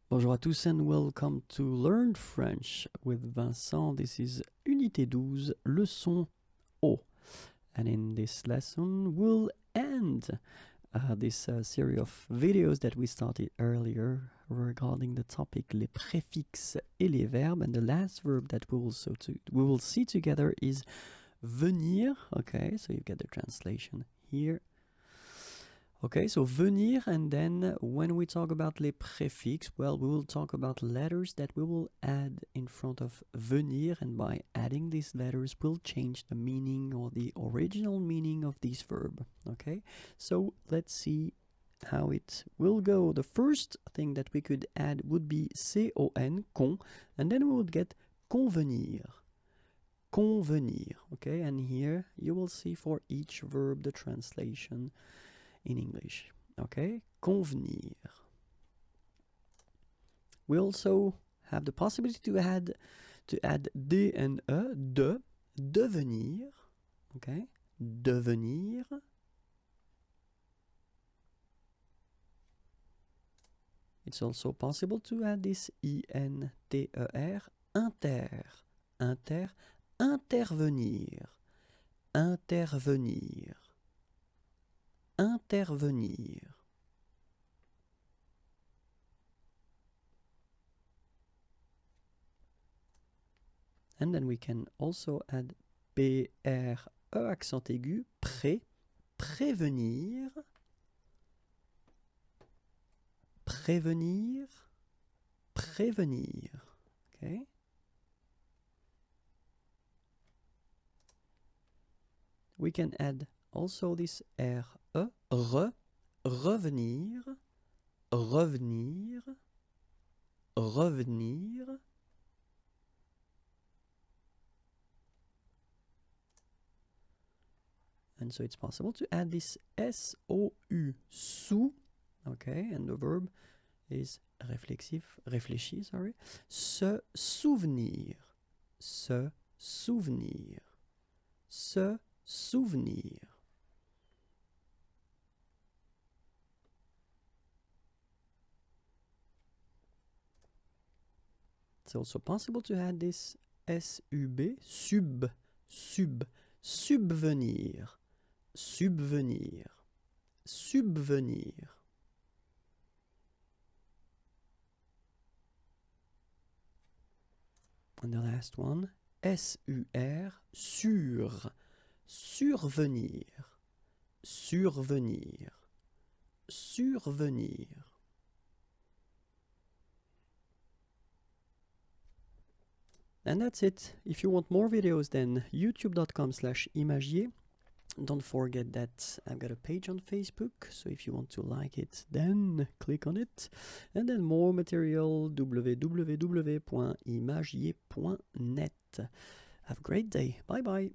Bonjour à tous and welcome to Learn French with Vincent. This is Unité 12, leçon O. And in this lesson, we'll end this series of videos that we started earlier regarding the topic les préfixes et les verbes. And the last verb that we will see together is venir. Okay, so you get the translation here. Okay, so venir, and then when we talk about les préfixes, well, we will talk about letters that we will add in front of venir, and by adding these letters, we'll change the meaning or the original meaning of this verb. Okay, so let's see how it will go. The first thing that we could add would be con, con, and then we would get convenir. Convenir, okay, and here you will see for each verb the translation in English. Okay, convenir. We also have the possibility to add d and de, devenir. Okay, devenir. It's also possible to add this INTER, inter, inter, intervenir, intervenir, intervenir. And then we can also add PRE accent aigu, pré, prévenir, prévenir, prévenir. Okay. We can add also this RE, revenir, revenir, revenir. And so it's possible to add this SOU, sous, okay, and the verb is réfléchir, sorry, se souvenir, se souvenir, se souvenir. It's also possible to add this SUB, subvenir, subvenir, subvenir. And the last one, SUR, sur, survenir, survenir, survenir. And that's it. If you want more videos, then youtube.com/imagier. Don't forget that I've got a page on Facebook, so if you want to like it, then click on it. And then more material, www.imagier.net. Have a great day. Bye bye.